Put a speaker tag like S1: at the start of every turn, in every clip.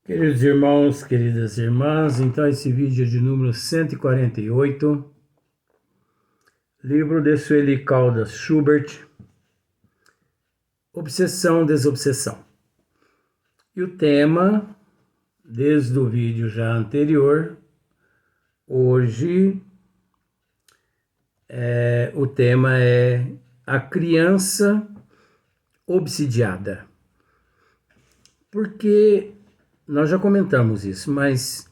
S1: Queridos irmãos, queridas irmãs, então esse vídeo é de número 148, livro de Sueli Caldas Schubert, Obsessão, Desobsessão. E o tema, desde o vídeo já anterior, hoje o tema é a criança obsidiada. Porque nós já comentamos isso, mas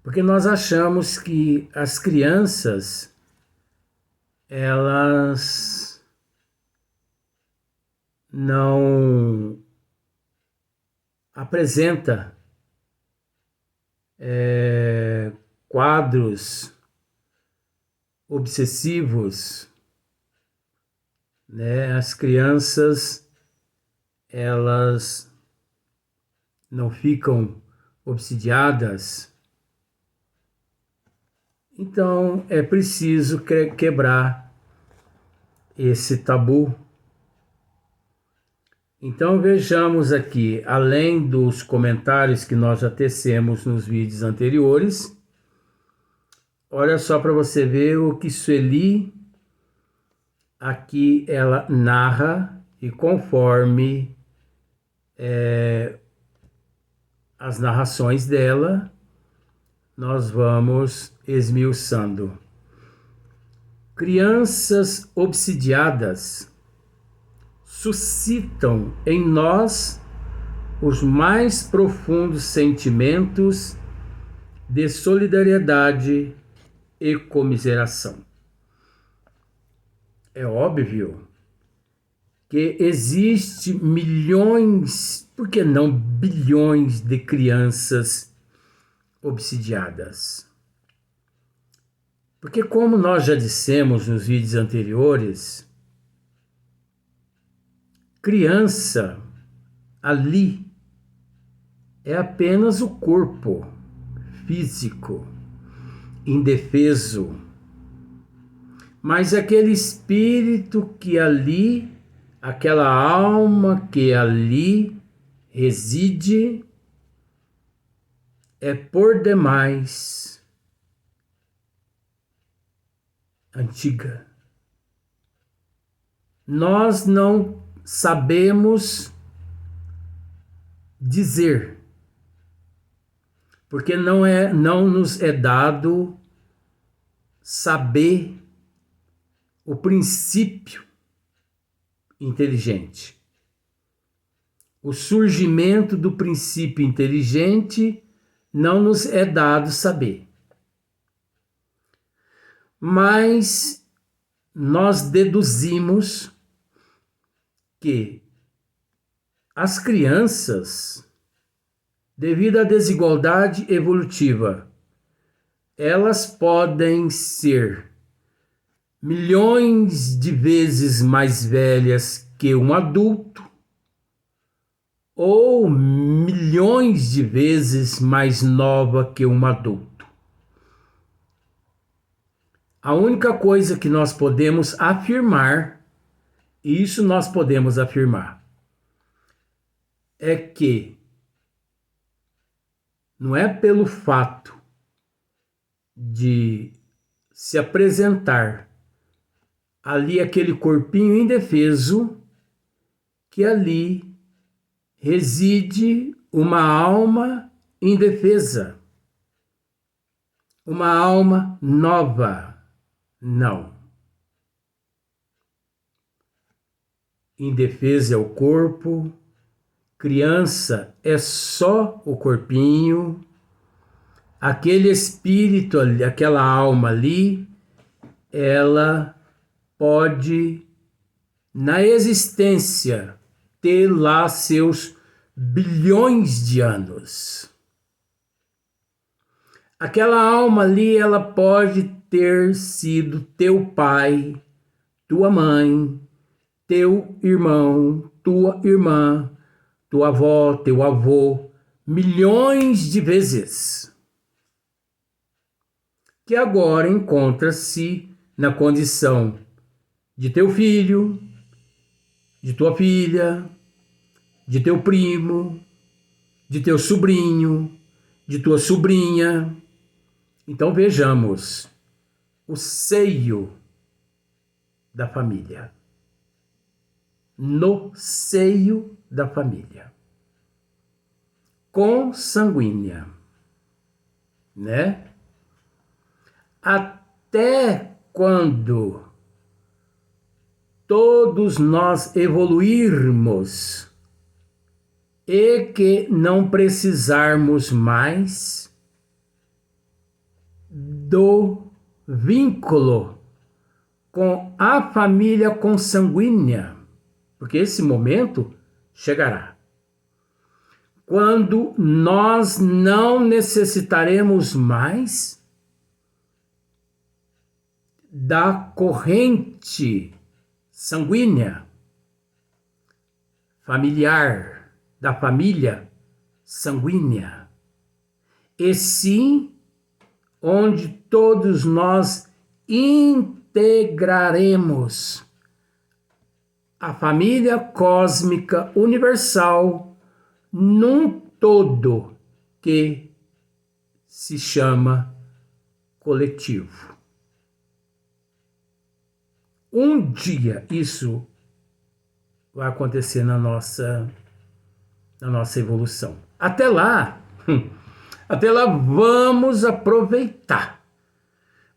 S1: porque nós achamos que as crianças, elas não apresentam quadros obsessivos, né? As crianças, elas não ficam obsidiadas. Então é preciso quebrar esse tabu. Então vejamos aqui, além dos comentários que nós já tecemos nos vídeos anteriores, olha só para você ver o que Sueli aqui ela narra, e conforme as narrações dela, nós vamos esmiuçando. Crianças obsidiadas suscitam em nós os mais profundos sentimentos de solidariedade e comiseração. É óbvio que existe milhões, por que não bilhões de crianças obsidiadas? Porque, como nós já dissemos nos vídeos anteriores, criança ali é apenas o corpo físico, indefeso, mas aquele espírito que ali, aquela alma que ali reside, é por demais antiga. Nós não sabemos dizer, porque não nos é dado saber o princípio inteligente. O surgimento do princípio inteligente não nos é dado saber. Mas nós deduzimos que as crianças, devido à desigualdade evolutiva, elas podem ser milhões de vezes mais velhas que um adulto, ou milhões de vezes mais nova que um adulto. A única coisa que nós podemos afirmar, e isso nós podemos afirmar, é que não é pelo fato de se apresentar ali aquele corpinho indefeso, que ali reside uma alma indefesa, uma alma nova. Não. Indefesa é o corpo, criança é só o corpinho, aquele espírito ali, aquela alma ali, ela pode, na existência, ter lá seus bilhões de anos. Aquela alma ali, ela pode ter sido teu pai, tua mãe, teu irmão, tua irmã, tua avó, teu avô, milhões de vezes, que agora encontra-se na condição de teu filho, de tua filha, de teu primo, de teu sobrinho, de tua sobrinha. Então vejamos o seio da família. No seio da família. Consanguínea, né? Até quando todos nós evoluirmos e que não precisarmos mais do vínculo com a família consanguínea, porque esse momento chegará. Quando nós não necessitaremos mais da corrente sanguínea, familiar, da família sanguínea, e sim onde todos nós integraremos a família cósmica universal num todo que se chama coletivo. Um dia isso vai acontecer na nossa evolução. Até lá vamos aproveitar.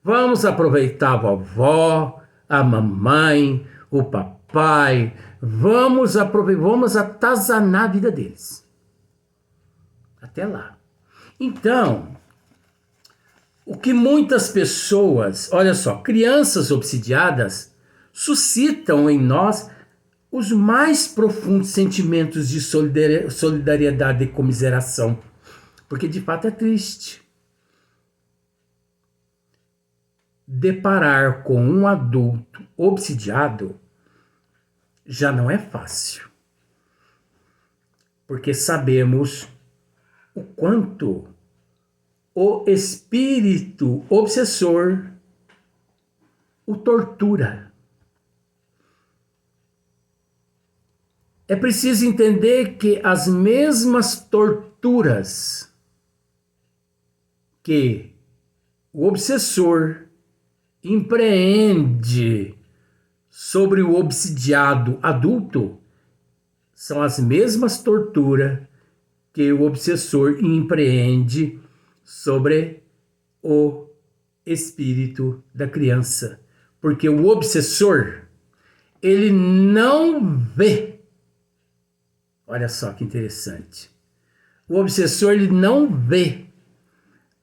S1: Vamos aproveitar a vovó, a mamãe, o papai. Vamos atazanar a vida deles. Até lá. Então, o que muitas pessoas, olha só, crianças obsidiadas, suscitam em nós os mais profundos sentimentos de solidariedade e comiseração. Porque de fato é triste deparar com um adulto obsidiado já não é fácil. Porque sabemos o quanto o espírito obsessor o tortura. É preciso entender que as mesmas torturas que o obsessor empreende sobre o obsidiado adulto são as mesmas torturas que o obsessor empreende sobre o espírito da criança. Porque o obsessor, ele não vê. Olha só que interessante. O obsessor, ele não vê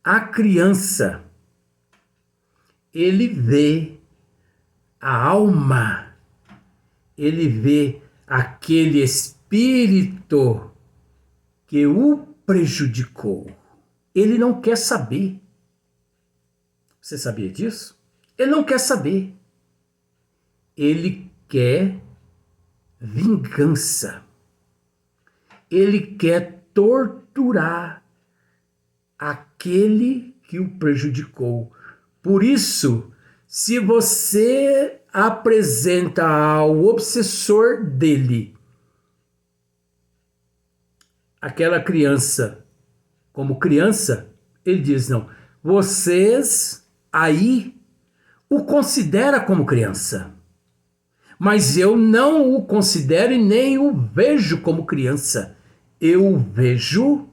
S1: a criança. Ele vê a alma. Ele vê aquele espírito que o prejudicou. Ele não quer saber. Você sabia disso? Ele não quer saber. Ele quer vingança. Ele quer torturar aquele que o prejudicou. Por isso, se você apresenta ao obsessor dele aquela criança como criança, ele diz, não, vocês aí o consideram como criança, mas eu não o considero e nem o vejo como criança. Eu o vejo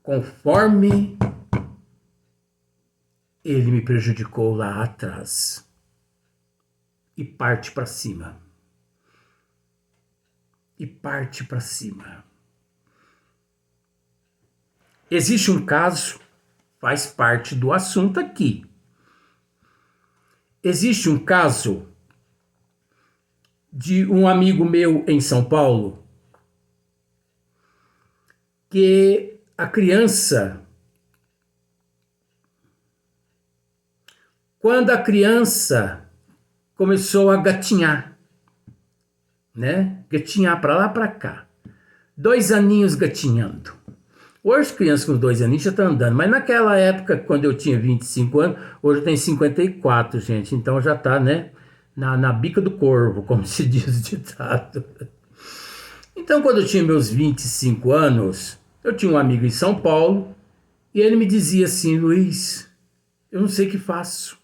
S1: conforme ele me prejudicou lá atrás. E parte para cima. E parte para cima. Existe um caso, faz parte do assunto aqui. Existe um caso de um amigo meu em São Paulo, que a criança, quando a criança começou a gatinhar, né? Gatinhar para lá, para cá. 2 aninhos gatinhando. Hoje as crianças com 2 aninhos já estão andando, mas naquela época, quando eu tinha 25 anos, hoje eu tenho 54, gente. Então já está, né, na bica do corvo, como se diz o ditado. Então, quando eu tinha meus 25 anos, Eu tinha um amigo em São Paulo e ele me dizia assim: Luiz, eu não sei o que faço.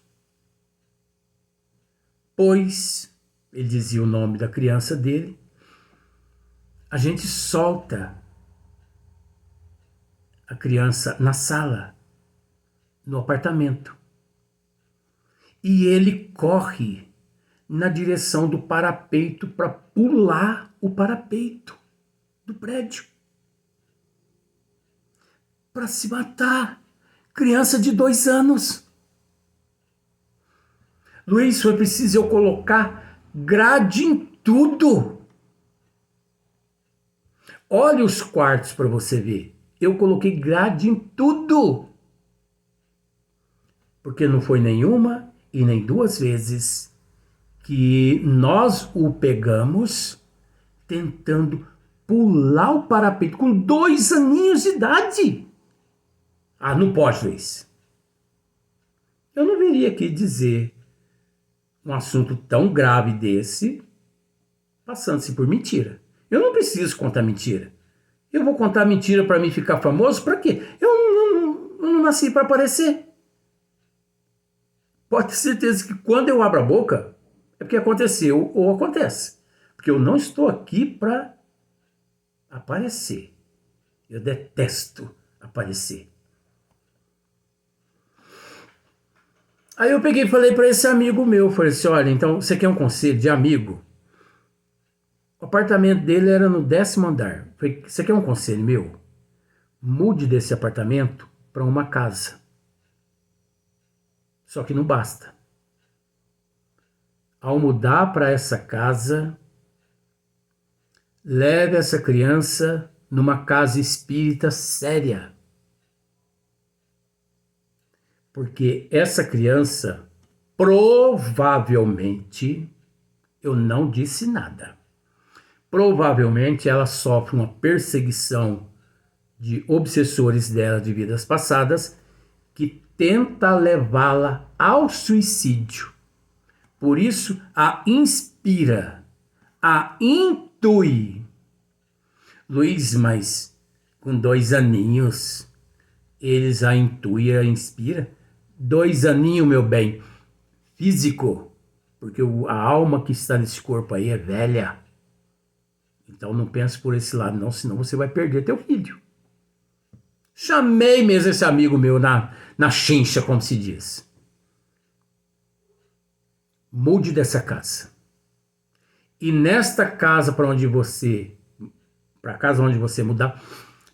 S1: Pois, ele dizia o nome da criança dele, a gente solta a criança na sala, no apartamento. E ele corre na direção do parapeito para pular o parapeito do prédio. Para se matar. Criança de 2 anos. Luiz, foi preciso eu colocar grade em tudo. Olha os quartos para você ver. Eu coloquei grade em tudo. Porque não foi nenhuma e nem 2 vezes que nós o pegamos tentando pular o parapeito com 2 aninhos de idade. Ah, não pode, Luiz. Eu não viria aqui dizer um assunto tão grave desse passando-se por mentira. Eu não preciso contar mentira. Eu vou contar mentira para mim ficar famoso? Para quê? Eu não nasci para aparecer. Pode ter certeza que quando eu abro a boca é porque aconteceu ou acontece. Porque eu não estou aqui para aparecer. Eu detesto aparecer. Aí eu peguei e falei para esse amigo meu, falei assim, olha, então você quer um conselho de amigo? O apartamento dele era no 10º andar. Falei, você quer um conselho meu? Mude desse apartamento para uma casa. Só que não basta. Ao mudar para essa casa, leve essa criança numa casa espírita séria. Porque essa criança, provavelmente, eu não disse nada. Provavelmente ela sofre uma perseguição de obsessores dela de vidas passadas que tenta levá-la ao suicídio. Por isso, a inspira, a intui. Luiz, mas com 2 aninhos, eles a intui, a inspira? 2 aninhos, meu bem, físico, porque a alma que está nesse corpo aí é velha. Então não pense por esse lado não, senão você vai perder teu filho. Chamei mesmo esse amigo meu na chincha, como se diz. Mude dessa casa. E nesta casa para a casa onde você mudar,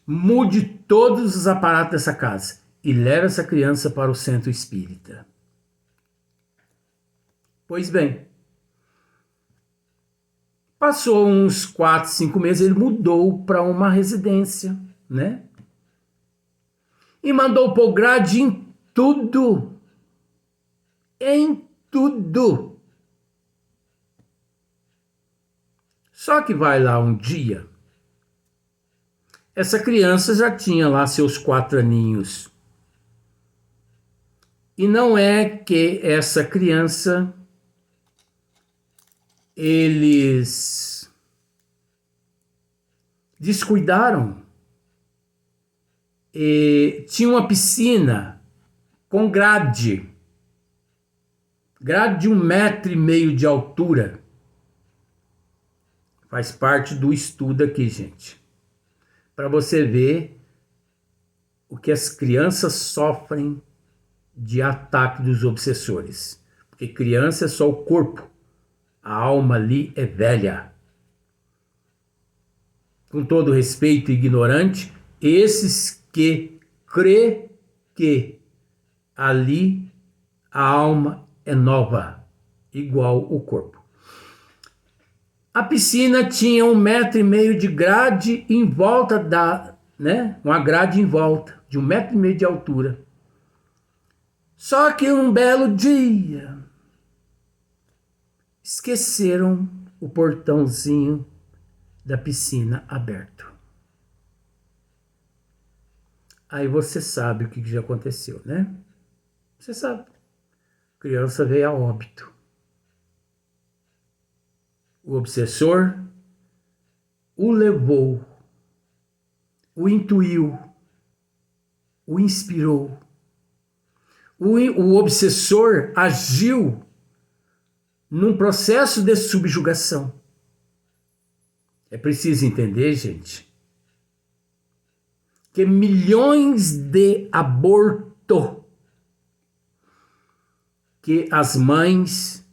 S1: mude todos os aparatos dessa casa e leve essa criança para o centro espírita. Pois bem, passou uns 4, 5 meses, ele mudou para uma residência, né? E mandou pôr grade em tudo. Em tudo. Só que vai lá um dia, essa criança já tinha lá seus 4 aninhos. E não é que essa criança, eles descuidaram. E tinha uma piscina com grade de 1,5 m de altura. Faz parte do estudo aqui, gente. Para você ver o que as crianças sofrem de ataque dos obsessores. Porque criança é só o corpo. A alma ali é velha. Com todo respeito ignorante, esses que crê que ali a alma é nova, igual o corpo. A piscina tinha 1,5 m de grade em volta uma grade em volta, de 1,5 m de altura. Só que um belo dia, esqueceram o portãozinho da piscina aberto. Aí você sabe o que já aconteceu, né? Você sabe. A criança veio a óbito. O obsessor o levou o intuiu, o inspirou. O obsessor agiu num processo de subjugação. É preciso entender, gente, que milhões de abortos que as mães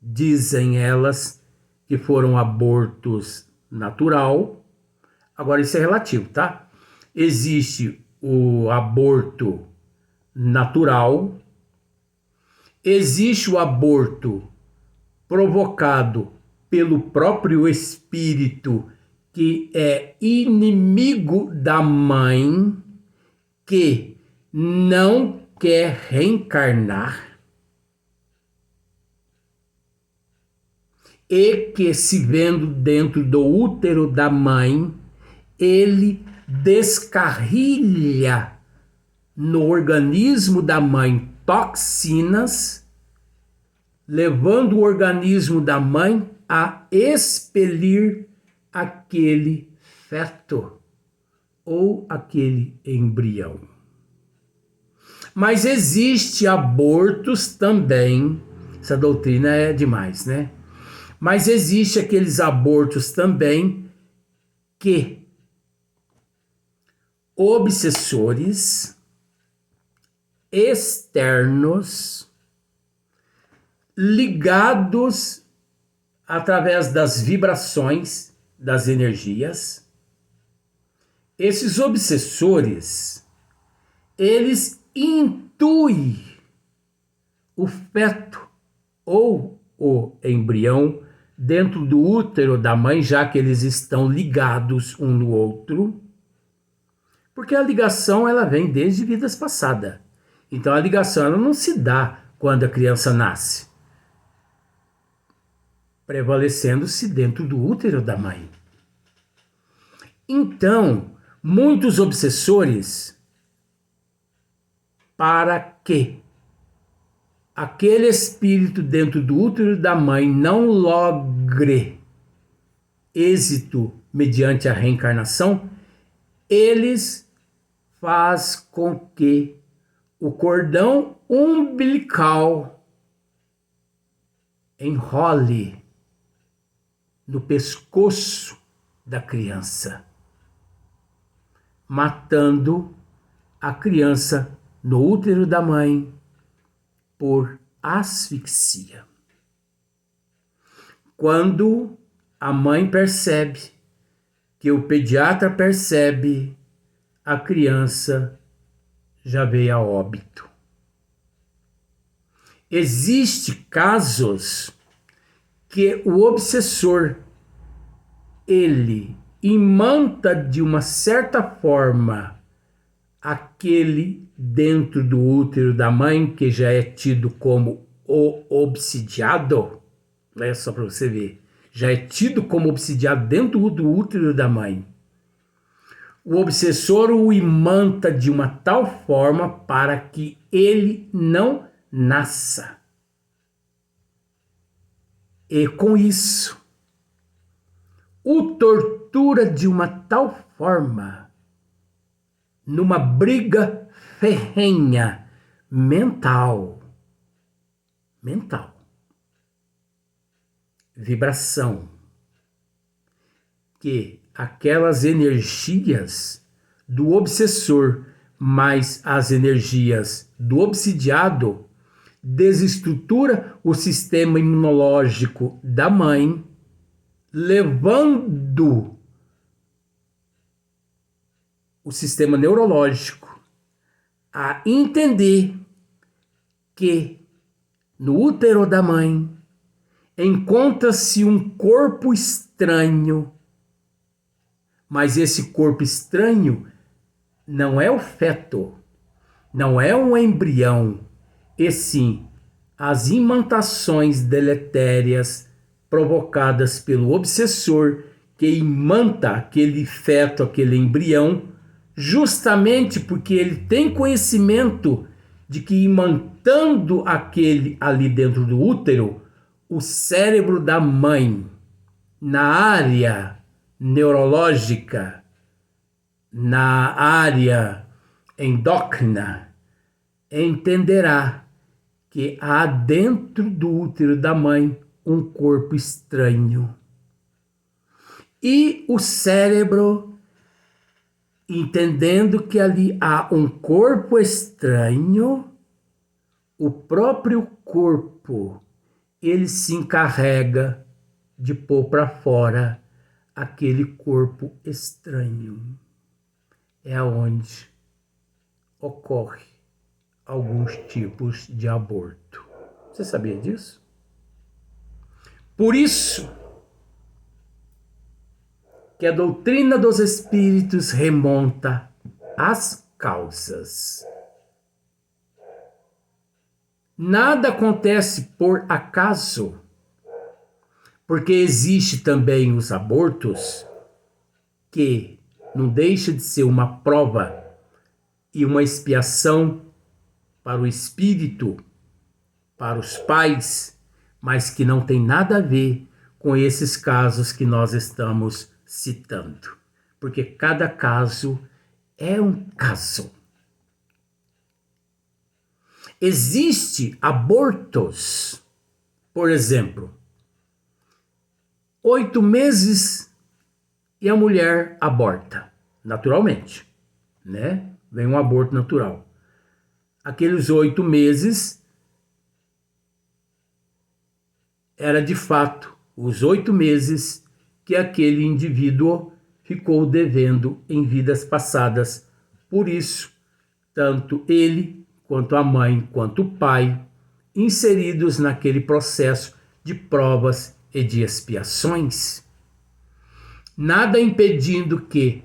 S1: dizem elas que foram abortos natural. Agora isso é relativo, tá? Existe o aborto natural, existe o aborto provocado pelo próprio espírito, que é inimigo da mãe, que não quer reencarnar e que, se vendo dentro do útero da mãe, ele descarrilha no organismo da mãe toxinas, levando o organismo da mãe a expelir aquele feto ou aquele embrião. Mas existe abortos também, essa doutrina é demais, né? Mas existe aqueles abortos também que obsessores externos, ligados através das vibrações, das energias, esses obsessores, eles intuem o feto ou o embrião dentro do útero da mãe, já que eles estão ligados um no outro, porque a ligação ela vem desde vidas passadas. Então a ligação ela não se dá quando a criança nasce, prevalecendo-se dentro do útero da mãe. Então, muitos obsessores, para que aquele espírito dentro do útero da mãe não logre êxito mediante a reencarnação, eles faz com que o cordão umbilical enrole no pescoço da criança, matando a criança no útero da mãe por asfixia. Quando a mãe percebe, que o pediatra percebe, a criança já veio a óbito. Existem casos que o obsessor, ele imanta de uma certa forma aquele dentro do útero da mãe, que já é tido como o obsidiado, né? Só para você ver, já é tido como obsidiado dentro do útero da mãe. O obsessor o imanta de uma tal forma para que ele não nasça. E com isso, o tortura de uma tal forma, numa briga ferrenha mental, vibração, que aquelas energias do obsessor mais as energias do obsidiado desestrutura o sistema imunológico da mãe, levando o sistema neurológico a entender que no útero da mãe encontra-se um corpo estranho, mas esse corpo estranho não é o feto, não é um embrião, e sim as imantações deletérias provocadas pelo obsessor, que imanta aquele feto, aquele embrião, justamente porque ele tem conhecimento de que, imantando aquele ali dentro do útero, o cérebro da mãe, na área neurológica, na área endócrina, entenderá que há dentro do útero da mãe um corpo estranho. E o cérebro, entendendo que ali há um corpo estranho, o próprio corpo, ele se encarrega de pôr para fora aquele corpo estranho. É onde ocorre alguns tipos de aborto. Você sabia disso? Por isso que a doutrina dos espíritos remonta às causas. Nada acontece por acaso, porque existe também os abortos, que não deixa de ser uma prova e uma expiação para o espírito, para os pais, mas que não tem nada a ver com esses casos que nós estamos citando. Porque cada caso é um caso. Existem abortos, por exemplo, 8 meses e a mulher aborta, naturalmente, né? Vem um aborto natural. Aqueles 8 meses era de fato os 8 meses que aquele indivíduo ficou devendo em vidas passadas. Por isso, tanto ele, quanto a mãe, quanto o pai, inseridos naquele processo de provas e de expiações. Nada impedindo que,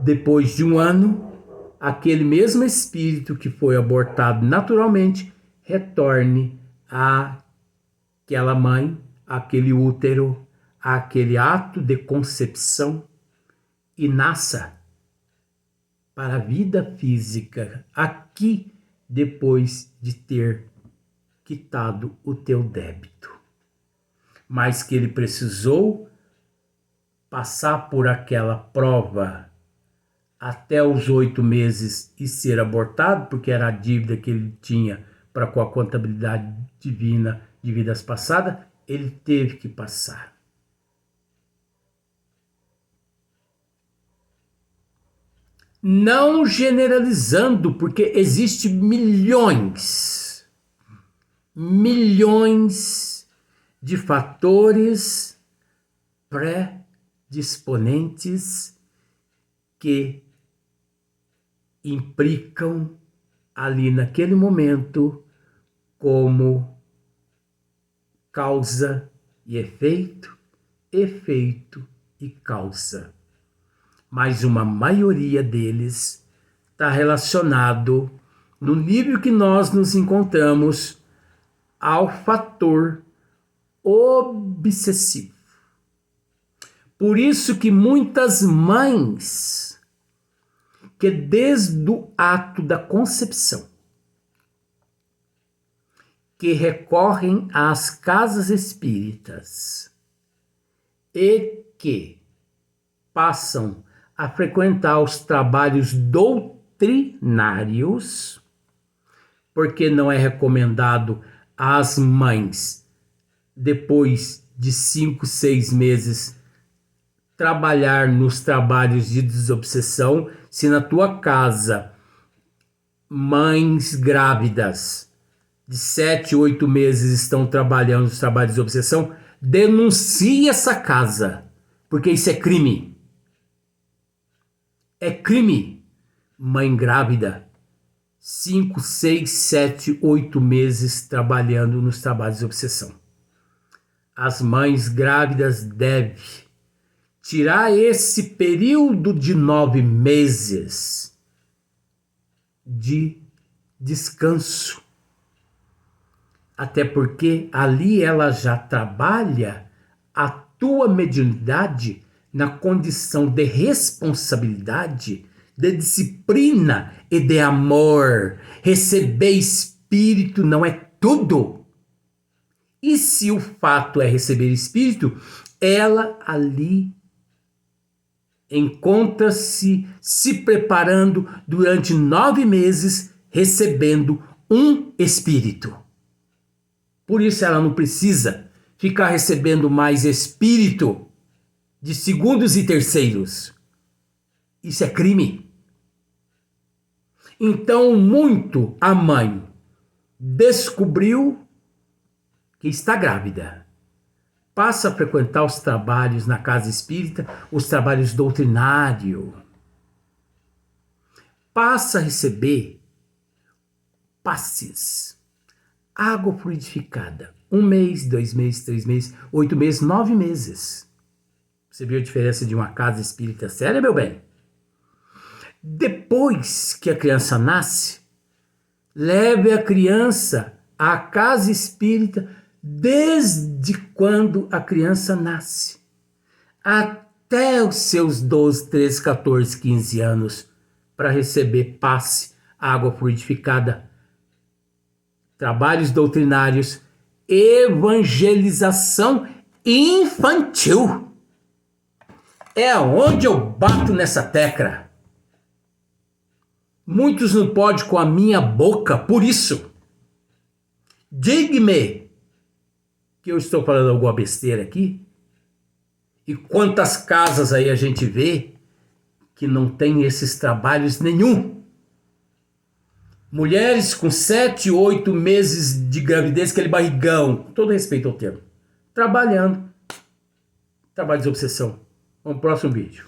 S1: depois de um ano, aquele mesmo espírito que foi abortado naturalmente retorne àquela mãe, àquele útero, àquele ato de concepção e nasça para a vida física aqui, depois de ter quitado o teu débito. Mas que ele precisou passar por aquela prova até os 8 meses e ser abortado, porque era a dívida que ele tinha para com a contabilidade divina de vidas passadas, ele teve que passar. Não generalizando, porque existem milhões de fatores predisponentes que implicam ali naquele momento como causa e efeito, efeito e causa. Mas uma maioria deles está relacionado, no nível que nós nos encontramos, ao fator obsessivo. Por isso que muitas mães, que desde o ato da concepção, que recorrem às casas espíritas e que passam a frequentar os trabalhos doutrinários, porque não é recomendado às mães, depois de 5, 6 meses, trabalhar nos trabalhos de desobsessão. Se na tua casa, mães grávidas de 7, 8 meses estão trabalhando nos trabalhos de desobsessão, denuncie essa casa, porque isso é crime. É crime. Mãe grávida, 5, 6, 7, 8 meses trabalhando nos trabalhos de obsessão. As mães grávidas devem tirar esse período de 9 meses de descanso. Até porque ali ela já trabalha a tua mediunidade na condição de responsabilidade, de disciplina e de amor. Receber espírito não é tudo. E se o fato é receber espírito, ela ali encontra-se preparando durante 9 meses, recebendo um espírito. Por isso ela não precisa ficar recebendo mais espírito de segundos e terceiros. Isso é crime. Então, muito a mãe descobriu que está grávida. Passa a frequentar os trabalhos na casa espírita, os trabalhos doutrinários. Passa a receber passes, água fluidificada. 1 mês, 2 meses, 3 meses, 8 meses, 9 meses. Você viu a diferença de uma casa espírita séria, meu bem? Depois que a criança nasce, leve a criança à casa espírita desde quando a criança nasce, até os seus 12, 13, 14, 15 anos, para receber passe, água fluidificada, trabalhos doutrinários, evangelização infantil. É onde eu bato nessa tecla. Muitos não podem com a minha boca, por isso. Diga-me que eu estou falando alguma besteira aqui. E quantas casas aí a gente vê que não tem esses trabalhos nenhum. Mulheres com 7, 8 meses de gravidez, aquele barrigão, com todo respeito ao termo, trabalhando. Trabalho de obsessão. Vamos pro próximo vídeo.